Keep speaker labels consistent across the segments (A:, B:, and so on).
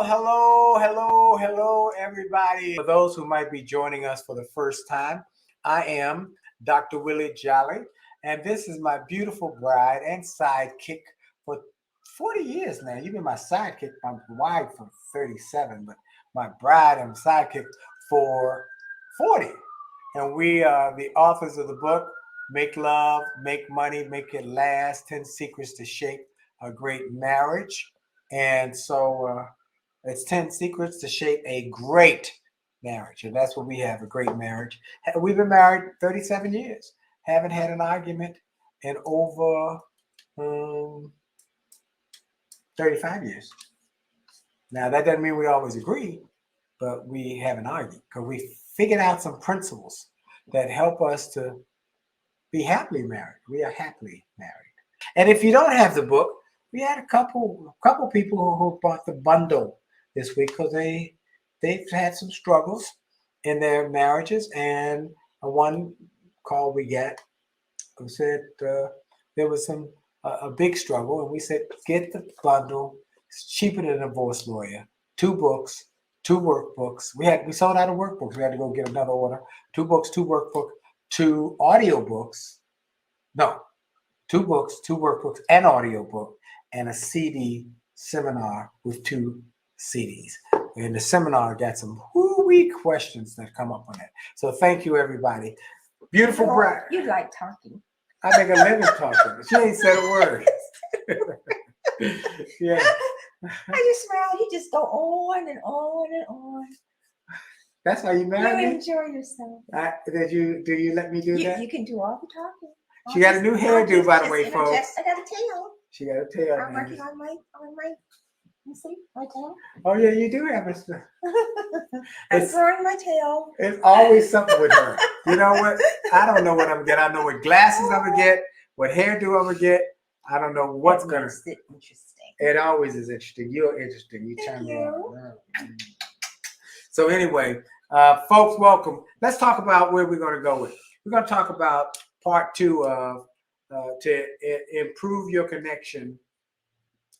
A: Hello, everybody. For those who might be joining us for the first time, I am Dr. Willie Jolley, and this is my beautiful bride and sidekick for 40 years now. You've been my sidekick, my wife for 37, but my bride and sidekick for 40. And we are the authors of the book, Make Love, Make Money, Make It Last, 10 Secrets to Shape a Great Marriage. And so it's 10 Secrets to Shape a Great Marriage. And that's what we have, a great marriage. We've been married 37 years. Haven't had an argument in over 35 years. Now, that doesn't mean we always agree, but we haven't argued because we figured out some principles that help us to be happily married. We are happily married. And if you don't have the book, we had a couple people who bought the bundle this week because they've had some struggles in their marriages. And one call we got who said there was a big struggle, and we said get the bundle. It's cheaper than a divorce lawyer. 2 books, 2 workbooks. We sold out of workbooks. We had to go get another order. 2 books, 2 workbooks, 2 audiobooks. No, 2 books, 2 workbooks, an audiobook, and a CD seminar with 2 CDs. And the seminar got some woo-wee questions that come up on it. So thank you, everybody. Beautiful bride.
B: You like talking.
A: I make a living talking. She ain't said a word. Yeah.
B: I just smile. You just go on and on and on.
A: That's how you married me?
B: You enjoy yourself.
A: Do you let me do that?
B: You can do all the talking.
A: She got a new hairdo, by the way, folks.
B: I got a tail.
A: She got a tail.
B: I'm working on my, you see, my tail.
A: Oh yeah, you do have a.
B: I'm growing my tail.
A: It's always something with her. You know what? I don't know what I'm gonna get. I know what glasses I'm gonna get, what hairdo I'm gonna get. I don't know what's gonna.
B: Interesting.
A: It always is interesting. You're interesting. You turn me on. So anyway, folks, welcome. Let's talk about where we're gonna go with. We're gonna talk about part 2 of to improve your connection.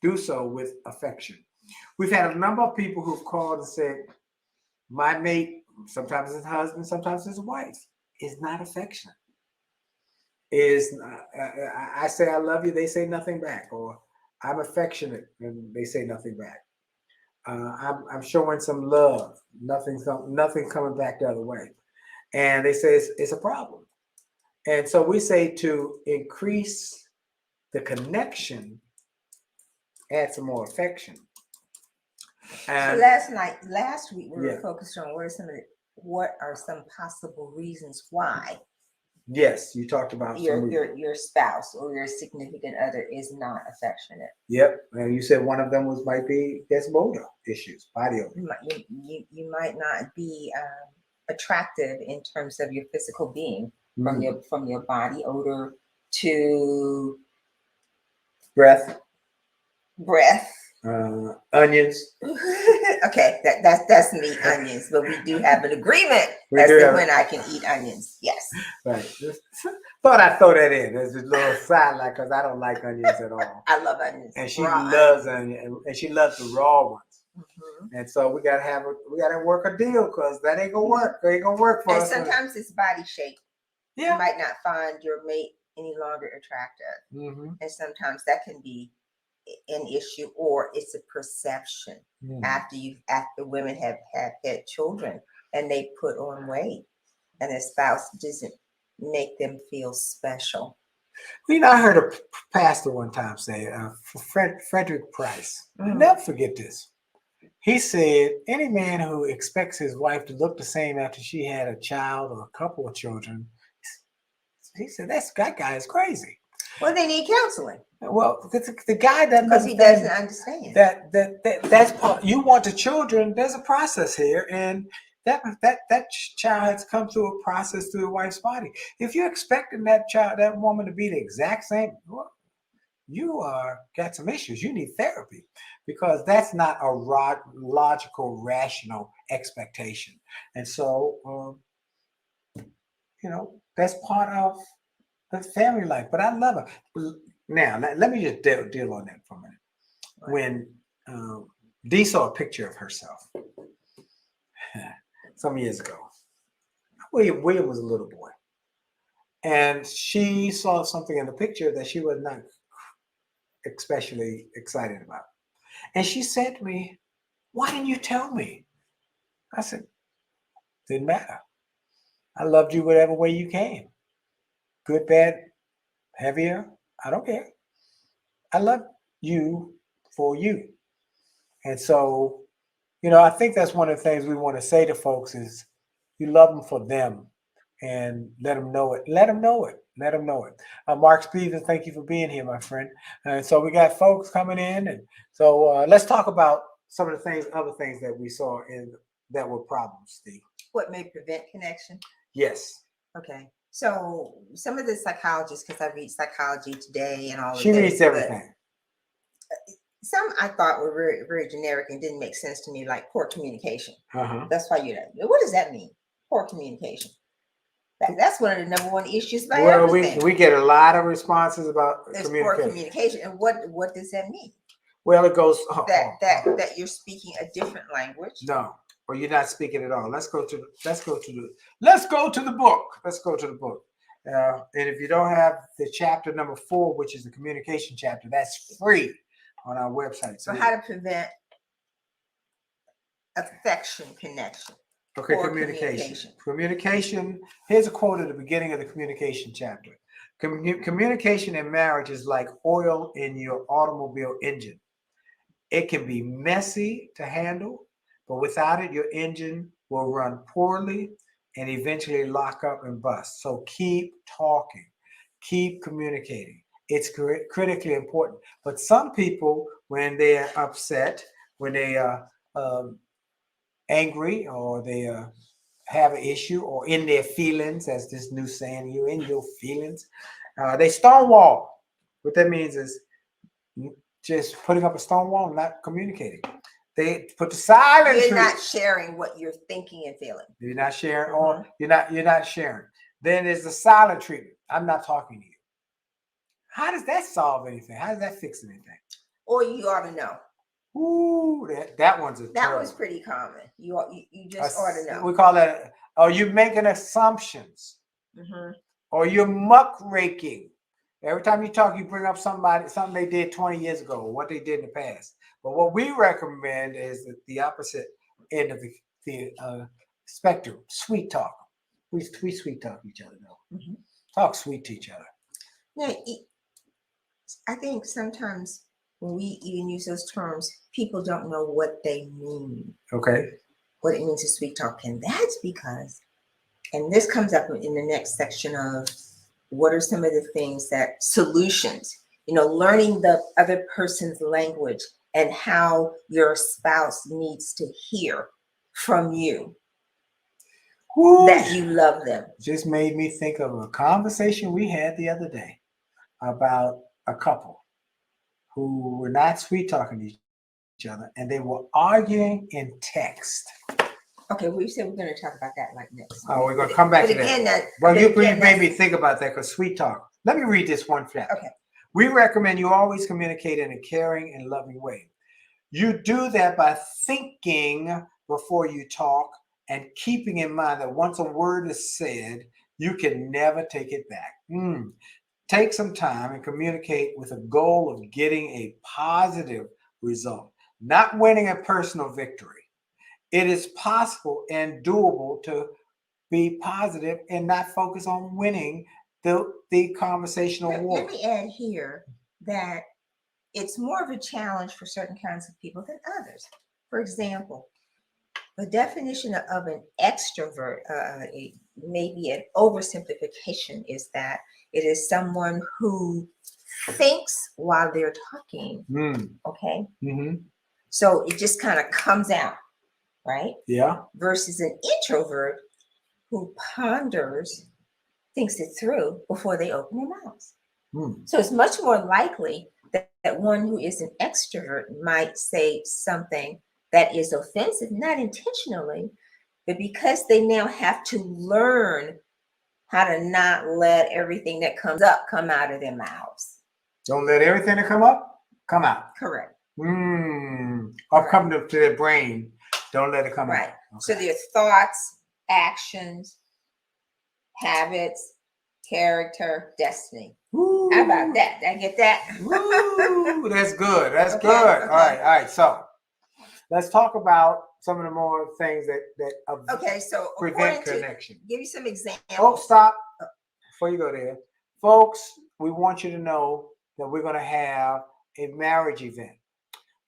A: Do so with affection. We've had a number of people who've called and said, my mate, sometimes his husband, sometimes his wife, is not affectionate. I say I love you, they say nothing back, or I'm affectionate and they say nothing back. I'm showing some love, nothing coming back the other way, and they say it's a problem. And so we say to increase the connection, add some more affection.
B: And so last week we were focused on what are some possible reasons why.
A: Yes, you talked about
B: your spouse or your significant other is not affectionate.
A: Yep, and you said one of them might be motor issues, body odor.
B: You might not be attractive in terms of your physical being, from your body odor to
A: breath. Onions.
B: Okay, that's me, onions, but we do have an agreement as to when I can eat onions. Yes.
A: Right. Thought I'd throw that in as a little sideline because I don't like onions at all.
B: I love onions.
A: And she loves onions, and she loves the raw ones. Mm-hmm. And so we gotta work a deal because that ain't gonna work. It ain't gonna work for us.
B: And sometimes it's body shape.
A: Yeah.
B: You might not find your mate any longer attractive. Mm-hmm. And sometimes that can be an issue, or it's a perception after women have had children and they put on weight and their spouse doesn't make them feel special.
A: Well, I heard a pastor one time say, Frederick Price, I'll never forget this. He said, any man who expects his wife to look the same after she had a child or a couple of children, he said, that guy is crazy.
B: Well, they need counseling.
A: Well, the guy doesn't,
B: because he doesn't understand
A: that's part. You want the children. There's a process here, and that child has come through a process through the wife's body. If you're expecting that woman to be the exact same, well, you got some issues. You need therapy, because that's not a logical, rational expectation. And so, that's part of the family life. But I love her. Now let me just deal on that for a minute. When Dee saw a picture of herself some years ago. William was a little boy. And she saw something in the picture that she was not especially excited about. And she said to me, "Why didn't you tell me?" I said, "Didn't matter. I loved you whatever way you came. Good, bad, heavier. I don't care. I love you for you." And so, I think that's one of the things we want to say to folks is you love them for them and let them know it. Let them know it. Let them know it. Mark Stevens, thank you for being here, my friend. And so we got folks coming in. And so let's talk about some of the other things that we saw that were problems, Steve.
B: What may prevent connection?
A: Yes.
B: Okay. So some of the psychologists, because I read Psychology Today and all of
A: She reads everything.
B: Some I thought were very, very generic and didn't make sense to me, like poor communication. That's why what does that mean? Poor communication. That's one of the number one issues by everything.
A: We get a lot of responses about communication.
B: Poor communication. And what does that mean?
A: Well, it goes
B: that you're speaking a different language.
A: No, or you're not speaking at all. Let's go to the book. And if you don't have the chapter number 4, which is the communication chapter, that's free on our website.
B: So how to prevent affection connection?
A: Okay, communication. Here's a quote at the beginning of the communication chapter. Communication in marriage is like oil in your automobile engine. It can be messy to handle, but without it, your engine will run poorly and eventually lock up and bust. So keep talking, keep communicating. It's critically important. But some people, when they're upset, when they are angry, or they have an issue, or in their feelings, as this new saying, you're in your feelings, they stonewall. What that means is just putting up a stone wall and not communicating. They put the silent
B: treatment. You're not sharing what you're thinking and feeling.
A: You're not sharing, or you're not sharing. Then there's the silent treatment. I'm not talking to you. How does that solve anything? How does that fix anything?
B: Or you ought to know.
A: Ooh, that one's
B: was pretty common. You just ought to know.
A: We call that, you're making assumptions. Or you're muckraking. Every time you talk, you bring up something they did 20 years ago, or what they did in the past. But what we recommend is the opposite end of the spectrum, sweet talk. We sweet talk each other, though. Talk sweet to each other.
B: Yeah, I think sometimes when we even use those terms, people don't know what they mean.
A: Okay.
B: What it means to sweet talk. And that's because, and this comes up in the next section of what are some of the things solutions, learning the other person's language and how your spouse needs to hear from you. Woo. That you love them.
A: Just made me think of a conversation we had the other day about a couple who were not sweet talking to each other, and they were arguing in text.
B: Okay, we said we're going to talk about that next.
A: Oh, we're going to come back to that. Well, you made me think about that, because sweet talk. Let me read this one flat.
B: Okay.
A: We recommend you always communicate in a caring and loving way. You do that by thinking before you talk and keeping in mind that once a word is said, you can never take it back. Take some time and communicate with a goal of getting a positive result, not winning a personal victory. It is possible and doable to be positive and not focus on winning the conversational war.
B: Let me add here that it's more of a challenge for certain kinds of people than others. For example, the definition of an extrovert, maybe an oversimplification, is that it is someone who thinks while they're talking. Okay. So it just kind of comes out, right?
A: Yeah.
B: Versus an introvert who ponders, thinks it through before they open their mouths. So it's much more likely that one who is an extrovert might say something that is offensive, not intentionally, but because they now have to learn how to not let everything that comes up come out of their mouths.
A: Don't let everything that come up come out.
B: Correct.
A: or come to their brain. Don't let it come out.
B: Right.
A: Okay.
B: So there's thoughts, actions, habits, character, destiny.
A: Woo.
B: How about that? Did I get that?
A: Woo, that's good. That's
B: Okay,
A: good.
B: okay.
A: All right. So let's talk about some of the more things that
B: Okay, so
A: prevent
B: according to,
A: connection.
B: give you some examples.
A: Oh, stop. Before you go there, folks, we want you to know that we're going to have a marriage event.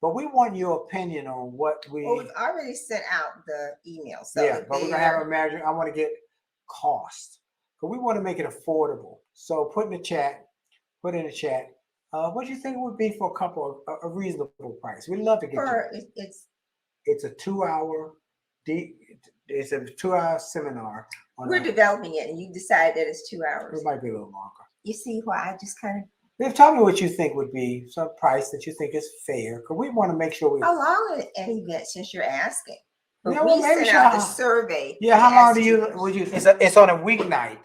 A: But we want your opinion on what we.
B: Well, we've already sent out the email. So
A: yeah, but we're going to have a marriage. I want to get cost. But we want to make it affordable. So put in the chat. What do you think it would be for a couple of a reasonable price? We'd love to get it's a 2-hour it's a 2-hour seminar.
B: We're developing it, and you decided that it's 2 hours.
A: It might be a little longer.
B: You see why I just kind of.
A: Tell me what you think would be some price that you think is fair, because we want to make sure we.
B: How long an event, since you're asking?
A: Yeah,
B: we sent out the survey.
A: Yeah, how long would you? It's on a weeknight,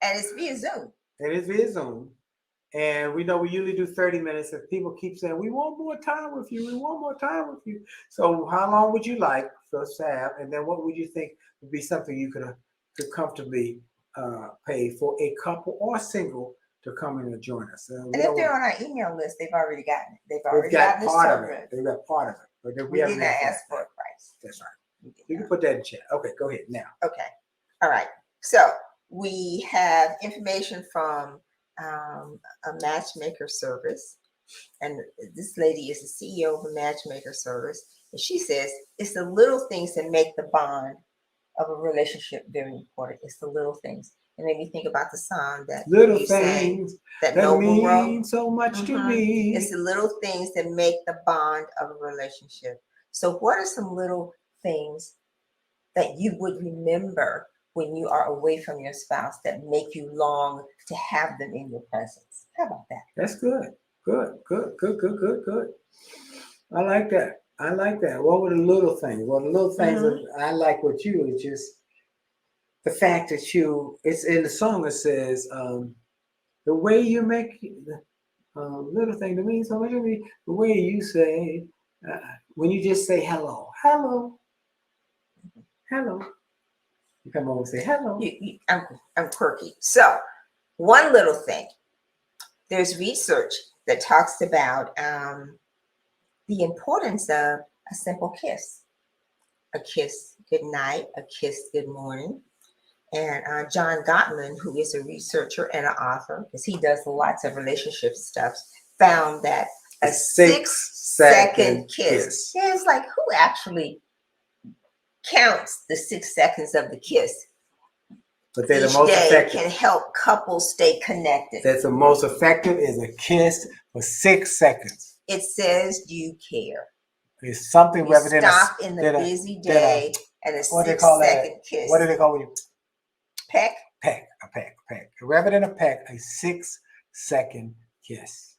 B: and it's via Zoom.
A: It is via Zoom, and we know we usually do 30 minutes. If people keep saying we want more time with you, we want more time with you. So how long would you like for us to have, and then what would you think would be something you could comfortably pay for a couple or single to come in and join us?
B: And if they're on our email list, they've already gotten it. They've
A: already gotten
B: part of it.
A: They've got part of it. But
B: we did not ask for a price.
A: That's right. You can put that in chat. Okay, go ahead now.
B: Okay. All right. So we have information from a matchmaker service. And this lady is the CEO of a matchmaker service. And she says it's the little things that make the bond of a relationship very important. It's the little things. It made me think about the song that
A: little things
B: that
A: mean so much to me.
B: It's the little things that make the bond of a relationship. So what are some little things that you would remember when you are away from your spouse that make you long to have them in your presence? How about that?
A: That's good. Good. I like that. What were the little things? Well, the little things that I like with you is just the fact that it's in the song, it says, the way you make little thing that means so much to me, the way you say, when you just say hello. You come over and say hello.
B: I'm quirky. So one little thing, there's research that talks about the importance of a simple kiss. A kiss good night, a kiss good morning. And John Gottman, who is a researcher and an author, because he does lots of relationship stuff, found that a 6-second kiss. Yeah, it's like, who actually counts the 6 seconds of the kiss?
A: But they're
B: each
A: the most
B: day
A: effective.
B: Can help couples stay connected.
A: That's the most effective is a kiss for 6 seconds.
B: It says you care.
A: It's something
B: you
A: rather than
B: stop in the busy day and a 6-second kiss.
A: What do they call it?
B: Peck?
A: A peck. Rather than a peck, a 6-second kiss.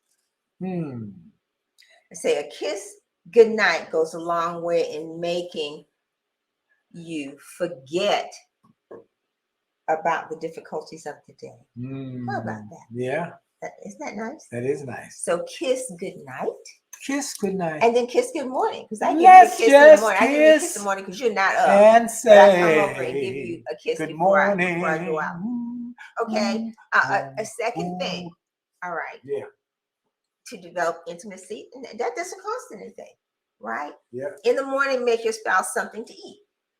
B: I say a kiss goodnight goes a long way in making you forget about the difficulties of the day. How about that?
A: Yeah.
B: Isn't that nice?
A: That is nice.
B: So kiss goodnight.
A: Kiss goodnight.
B: And then kiss good morning. Because I give you a kiss in the morning. I give you a kiss in the morning because you're not up.
A: And say,
B: but I come over and give you a kiss before I go out. Okay. A second thing. All right.
A: Yeah.
B: To develop intimacy. And that doesn't cost anything. Right?
A: Yeah.
B: In the morning, make your spouse something to eat.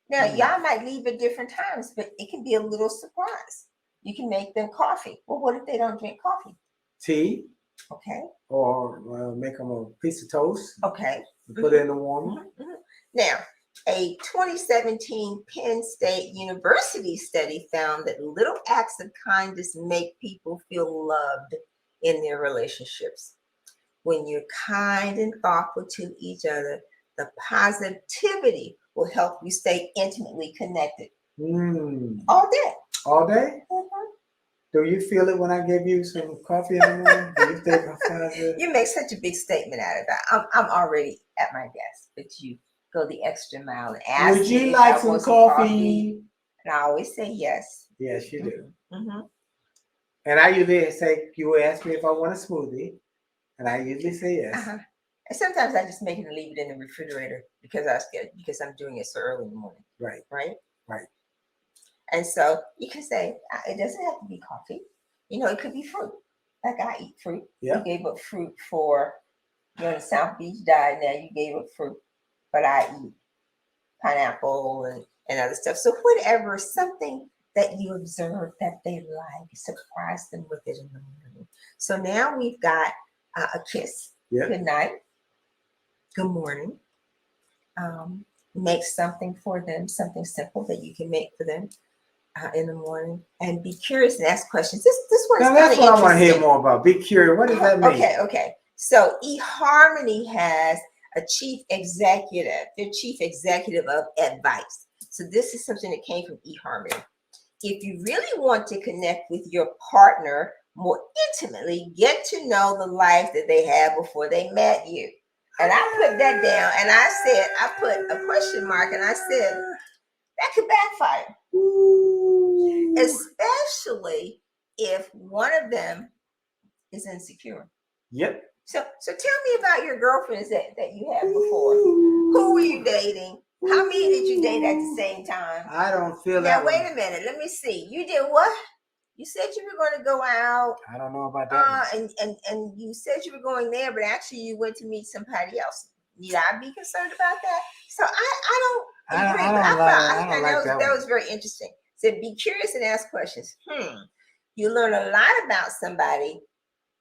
B: Now, y'all might leave at different times, but it can be a little surprise. You can make them coffee. Well, what if they don't drink coffee?
A: Tea.
B: Okay.
A: Or make them a piece of toast.
B: Okay.
A: Put it in the warmer.
B: Now, a 2017 Penn State University study found that little acts of kindness make people feel loved in their relationships. When you're kind and thoughtful to each other, the positivity will help you stay intimately connected. All day.
A: All day? Do you feel it when I give you some coffee in the morning? Do you think I'm positive?
B: You make such a big statement out of that. I'm already at my desk, but you go the extra mile and ask me. Would you like some coffee? And I always say yes.
A: Yes, you do. And I usually say, you ask me if I want a smoothie, and I usually say yes.
B: And sometimes I just make it and leave it in the refrigerator because I'm doing it so early in the morning.
A: Right.
B: Right.
A: Right.
B: And so you can say it doesn't have to be coffee. It could be fruit. Like I eat fruit.
A: Yeah.
B: You gave up fruit for the South Beach diet. Now you gave up fruit, but I eat pineapple and other stuff. So whatever, something that you observe that they like, surprise them with it in the morning. So now we've got a kiss.
A: Yeah.
B: Good night. Good morning. Make something for them, something simple that you can make for them in the morning, and be curious and ask questions. This one's
A: now that's what I want to hear more about. Be curious. What does that mean?
B: Okay. So eHarmony has a chief executive. They're chief executive of advice. So this is something that came from eHarmony. If you really want to connect with your partner more intimately, get to know the life that they had before they met you. And I put that down, and I put a question mark, and I said, that could backfire. Ooh. Especially if one of them is insecure.
A: Yep.
B: So tell me about your girlfriends that you had before. Ooh. Who were you dating? How many did you date at the same time?
A: I don't feel
B: now,
A: that.
B: Now, wait a minute. Let me see. You did what? You said you were going to go out.
A: I don't know about that.
B: And you said you were going there, but actually you went to meet somebody else. Need I be concerned about that? So I don't agree. I know that was very interesting. So be curious and ask questions. You learn a lot about somebody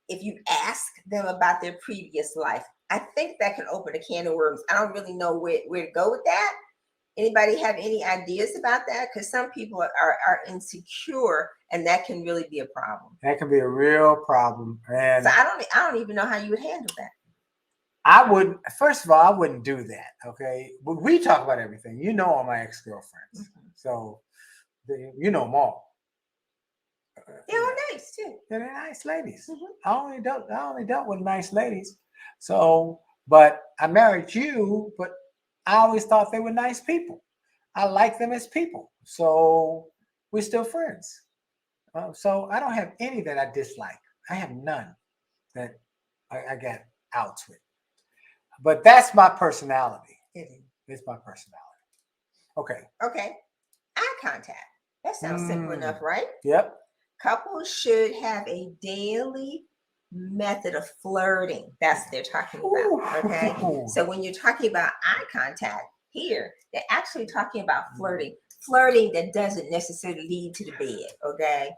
B: if you ask them about their previous life. I think that can open a can of worms. I don't really know where to go with that. Anybody have any ideas about that? Because some people are insecure, and that can really be a problem.
A: That can be a real problem. And
B: so I don't even know how you would handle that.
A: First of all, I wouldn't do that. Okay, but we talk about everything. You know all my ex-girlfriends, so you know them all.
B: They're all nice too.
A: They're nice ladies. I only dealt with nice ladies. So, but I married you, but I always thought they were nice people. I like them as people. So we're still friends. So I don't have any that I dislike. I have none that I get outs with. But that's my personality. It's my personality. Okay.
B: Eye contact. That sounds simple enough, right?
A: Yep.
B: Couples should have a daily method of flirting. That's what they're talking about. Okay. So when you're talking about eye contact here, they're actually talking about flirting. Flirting that doesn't necessarily lead to the bed. Okay.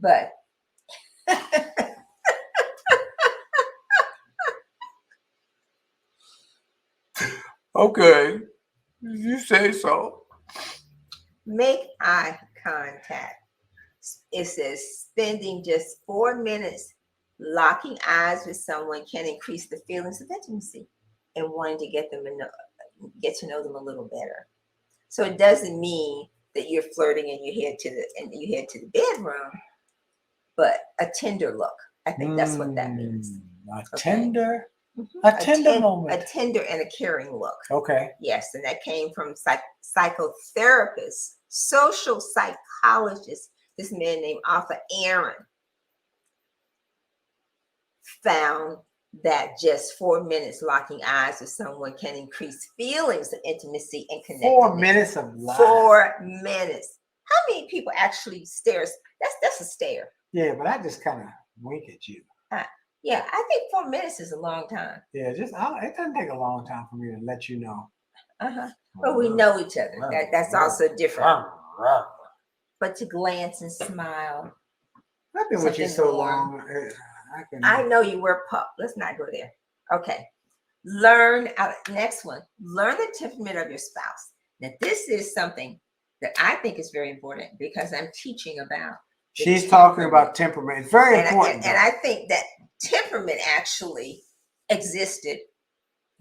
B: But
A: okay. You say so.
B: Make eye contact. It says spending just 4 minutes locking eyes with someone can increase the feelings of intimacy and wanting to get to know them a little better. So it doesn't mean that you're flirting and you head to the bedroom, but a tender look. I think that's what that means.
A: A tender moment.
B: A tender and a caring look.
A: Okay.
B: Yes, and that came from psychotherapists, social psychologists. This man named Arthur Aaron found that just 4 minutes locking eyes with someone can increase feelings of intimacy and connectivity.
A: 4 minutes of love.
B: 4 minutes. How many people actually stares? That's a stare.
A: Yeah, but I just kind of wink at you.
B: Yeah, I think 4 minutes is a long time.
A: Yeah, it doesn't take a long time for me to let you know.
B: But we know each other. That's also different. But to glance and smile.
A: I've been with you so long.
B: I know you were a pup. Let's not go there. Okay. Next one. Learn the temperament of your spouse. Now, this is something that I think is very important because I'm teaching about.
A: She's talking about temperament. It's very important.
B: And I think that temperament actually existed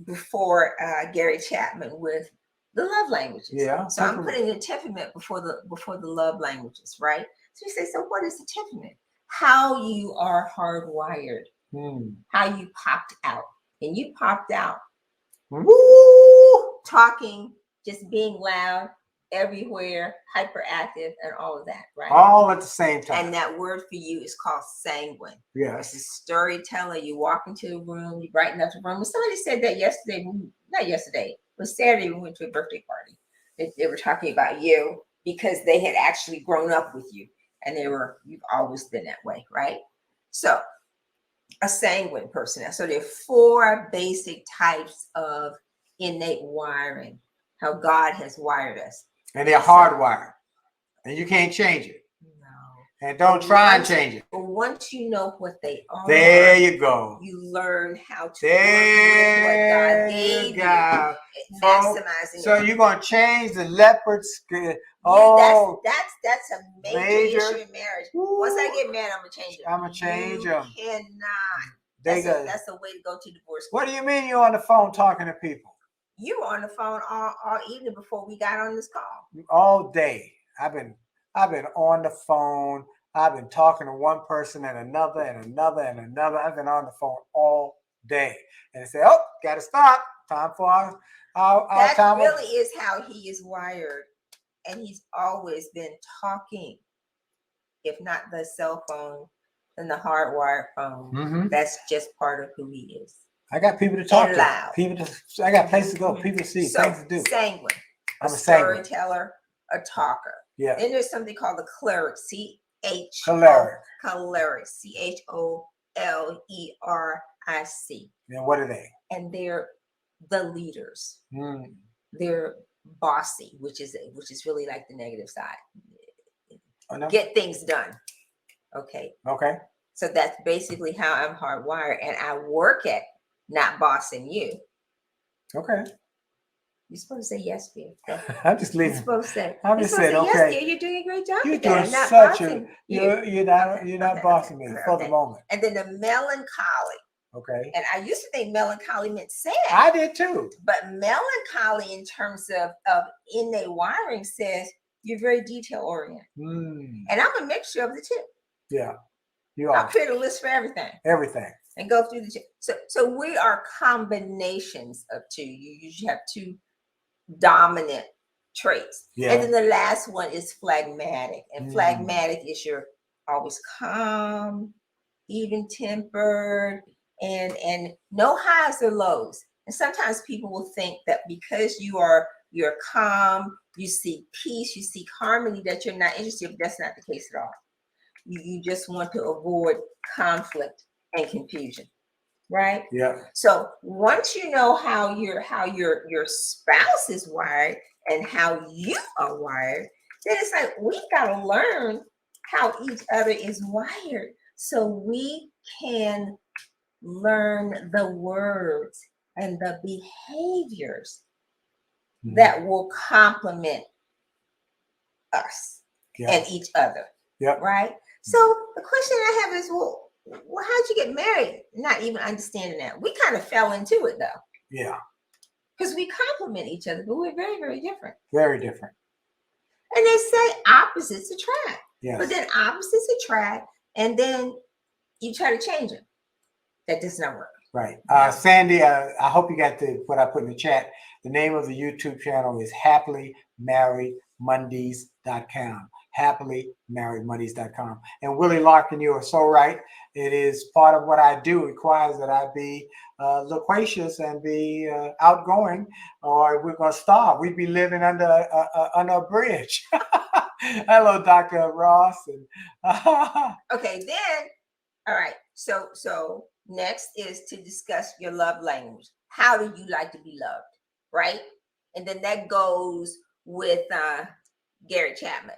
B: before Gary Chapman with the love languages.
A: Yeah.
B: So I'm putting the temperament before the love languages, right? So you say, so what is the temperament? How you are hardwired, how you popped out. And you popped out talking, just being loud, everywhere, hyperactive, and all of that, right?
A: All at the same time.
B: And that word for you is called sanguine.
A: Yes.
B: It's a storyteller. You walk into the room, you brighten up the room. Well, somebody said that yesterday, not yesterday, it was Saturday. We went to a birthday party. They were talking about you because they had actually grown up with you, and you've always been that way, right? So, a sanguine person. So there are 4 basic types of innate wiring, how God has wired us.
A: And they're hardwired. And you can't change it.
B: No.
A: And don't try and change it.
B: But once you know what they are,
A: there you go.
B: You learn how to
A: there
B: work with what God gave you. Maximizing.
A: So you're gonna change the leopard skin.
B: Oh, that's a major issue in marriage. Once I get married, I'm gonna change it.
A: I'm gonna change them.
B: You cannot. That's a way to go to divorce.
A: What do you mean you're on the phone talking to people?
B: You were on the phone all evening before we got on this call.
A: All day. I've been on the phone. I've been talking to one person and another and another and another. I've been on the phone all day. And they say, oh, gotta stop. Time for our
B: that
A: time.
B: That really is how he is wired. And he's always been talking. If not the cell phone, then the hardwired phone. Mm-hmm. That's just part of who he is.
A: I got people to talk to. I got places to go. People to see. Things to do.
B: Sanguine.
A: I'm a
B: storyteller, a talker.
A: Yeah.
B: Then there's something called the choleric. Choleric. CHOLERIC.
A: And what are they?
B: And they're the leaders. They're bossy, which is really like the negative side. Oh, no? Get things done. Okay. So that's basically how I'm hardwired, and I work at not bossing you.
A: Okay.
B: You're supposed to say yes, dear.
A: I'm just leaving.
B: You're supposed to say.
A: I'm just saying, okay.
B: Yes, dear. You're doing a great job.
A: You're doing such a. You're not bossing me for the moment.
B: And then the melancholy.
A: Okay.
B: And I used to think melancholy meant sad.
A: I did too.
B: But melancholy, in terms of innate wiring, says you're very detail oriented. And I'm a mixture of the two.
A: Yeah, you are.
B: I'll create a list for everything. And go through the two. So we are combinations of two. You usually have 2 dominant traits. Yeah. And then the last one is phlegmatic. And phlegmatic is you're always calm, even-tempered, and no highs or lows. And sometimes people will think that because you're calm, you seek peace, you seek harmony, that you're not interested, but that's not the case at all. You just want to avoid conflict and confusion, right?
A: Yeah.
B: So once you know how your spouse is wired and how you are wired, then it's like we gotta learn how each other is wired so we can learn the words and the behaviors that will complement us and each other.
A: Yep.
B: Right? So the question I have is, well, how'd you get married? Not even understanding that. We kind of fell into it though.
A: Yeah.
B: Because we complement each other, but we're very, very different.
A: Very different.
B: And they say opposites attract.
A: Yes.
B: But then opposites attract, and then you try to change them. That does not work.
A: Right. Sandy, I hope you got what I put in the chat. The name of the YouTube channel is HappilyMarriedMondays.com. HappilyMarriedMondays.com. And Willie Larkin, you are so right. It is part of what I do. It requires that I be loquacious and be outgoing, or we're going to starve. We'd be living under a bridge. Hello, Dr. Ross.
B: Okay, then, all right. So next is to discuss your love language. How do you like to be loved, right? And then that goes with Gary Chapman.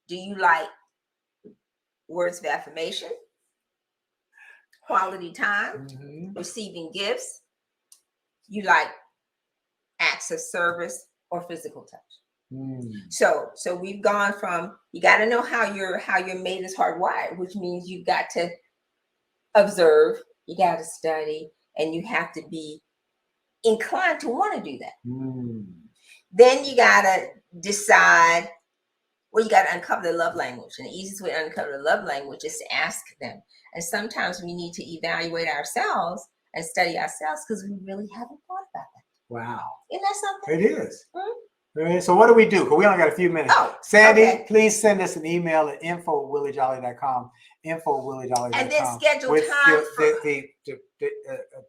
B: Do you like words of affirmation, quality time, receiving gifts? You like acts of service or physical touch? So we've gone from, you got to know how your mate is hardwired, which means you've got to observe, you got to study, and you have to be inclined to want to do that. Then you got to decide, well, you got to uncover the love language. And the easiest way to uncover the love language is to ask them. And sometimes we need to evaluate ourselves and study ourselves because we really haven't thought about that.
A: Wow.
B: Isn't that something?
A: It is. All right, so what do we do? Because we only got a few minutes.
B: Oh,
A: Sandy,
B: okay.
A: please send us an email at info@williejolly.com, info@williejolly.com.
B: And then schedule
A: with
B: time for
A: the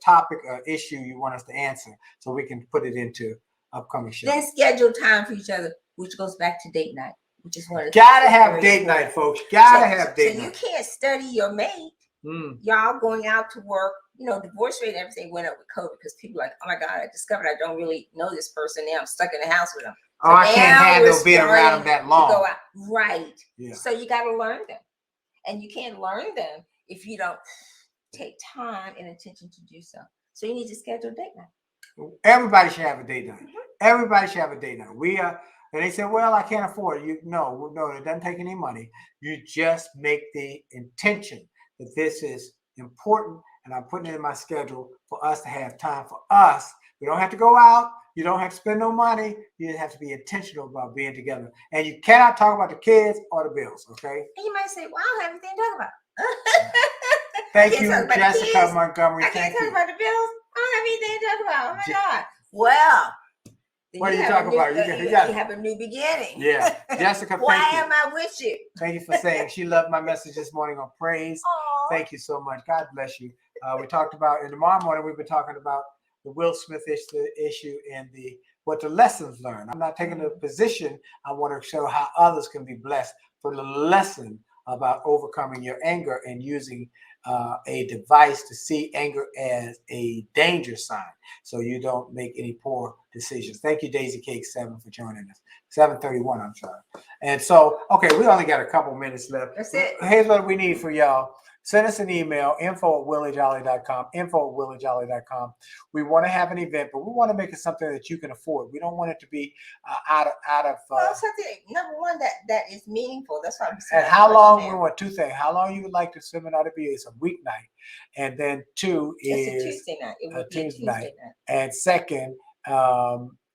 A: topic issue you want us to answer, so we can put it into upcoming shows.
B: then schedule time for each other, which goes back to date night, which is one of the
A: Gotta
B: things that's
A: have
B: very
A: date
B: important.
A: night, folks. Gotta have date
B: So you
A: night.
B: can't study your mate. Y'all going out to work. You know, divorce rate and everything went up with COVID because people are like, oh my God, I discovered I don't really know this person. Now I'm stuck in the house with them.
A: So I can't handle being around them that long.
B: Go out. Right.
A: Yeah.
B: So you got to learn them. And you can't learn them if you don't take time and attention to do so. So you need to schedule a date night.
A: Everybody should have a date night. Everybody should have a date night. We are. And they said, well, I can't afford it. No, it doesn't take any money. You just make the intention that this is important, and I'm putting it in my schedule for us to have time for us. We don't have to go out. You don't have to spend no money. You just have to be intentional about being together. And you cannot talk about the kids or the bills, okay?
B: And you might say, well, I don't have anything to talk about.
A: Thank you, Jessica Montgomery.
B: I can't
A: Thank
B: talk
A: you.
B: about the bills. I don't have anything to talk about. Oh my God. Well,
A: what are you talking about?
B: You have a new beginning.
A: Yeah. Jessica,
B: Why
A: thank you.
B: am I with you?
A: Thank you for saying she loved my message this morning on praise.
B: Aww.
A: Thank you so much. God bless you. We talked about, and tomorrow morning we've been talking about the Will Smith issue and what the lessons learned. I'm not taking a position. I want to show how others can be blessed for the lesson about overcoming your anger and using a device to see anger as a danger sign so you don't make any poor decisions. Thank you, Daisy Cake 7 for joining us. 7:31, I'm sorry. And so, okay, we only got a couple minutes left.
B: That's it.
A: Here's what we need for y'all. Send us an email, info@williejolly.com, info@williejolly.com. We want to have an event, but we want to make it something that you can afford. We don't want it to be out of.
B: Well, something number one that is meaningful. That's why I'm saying.
A: And how long? We want two things. How long you would like the seminar to be? It's a weeknight, and then two is
B: it's a Tuesday night. It would be a Tuesday night.
A: And second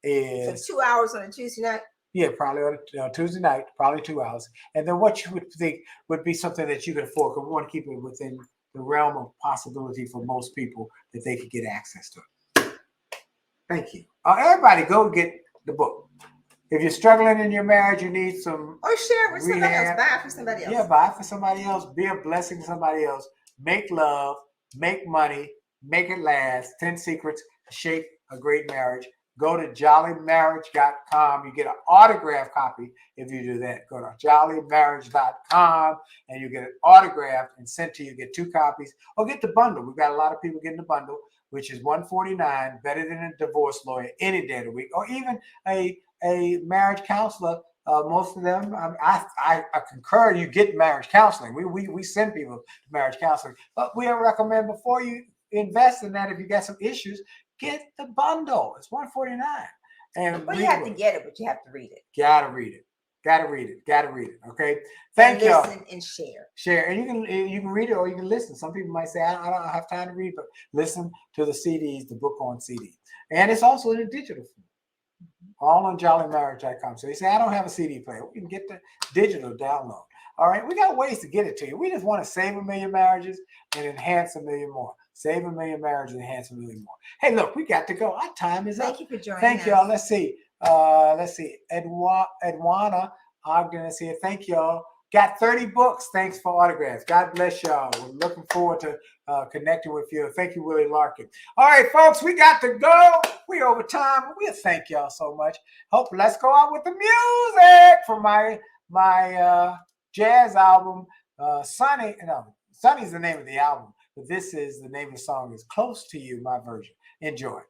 A: is
B: so 2 hours on a Tuesday night.
A: Yeah, probably on Tuesday night, probably 2 hours. And then what you would think would be something that you could afford, because we want to keep it within the realm of possibility for most people that they could get access to it. Thank you. Everybody go get the book. If you're struggling in your marriage, you need some
B: or share it with somebody else. Buy it for somebody else.
A: Yeah, buy it for somebody else. Be a blessing to somebody else. Make love, make money, make it last. 10 secrets to shape a great marriage. Go to jollymarriage.com. You get an autographed copy if you do that. Go to jollymarriage.com and you get it autographed and sent to you. Get 2 copies or get the bundle. We've got a lot of people getting the bundle, which is $149, better than a divorce lawyer any day of the week, or even a marriage counselor. Most of them, I concur. You get marriage counseling. We send people to marriage counseling, but we recommend before you invest in that, if you got some issues, get the bundle. It's $149. And
B: you have to get it, but you have to read it.
A: Gotta read it. Okay. Thank you.
B: Listen and share.
A: Share. And you can read it or you can listen. Some people might say, I don't have time to read, but listen to the CDs, the book on CD. And it's also in a digital form. All on jollymarriage.com. So you say, I don't have a CD player. We can get the digital download. All right. We got ways to get it to you. We just want to save 1 million marriages and enhance 1 million more. Save 1 million marriages and enhance 1 million more. Hey, look, we got to go. Our time is up.
B: Thank you for joining
A: Thank
B: us.
A: y'all. Let's see. Edwana Ogden is here. Thank y'all. Got 30 books. Thanks for autographs. God bless y'all. We're looking forward to connecting with you. Thank you, Willie Larkin. All right, folks, we got to go. We're over time. We'll thank y'all so much. Let's go out with the music from my jazz album, Sunny. No, Sunny's the name of the album. But this is the name of the song is Close to You, my version. Enjoy.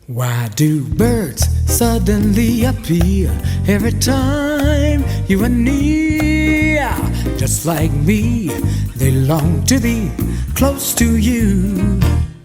C: Why do birds suddenly appear every time you are near? Just like me, they long to be close to you.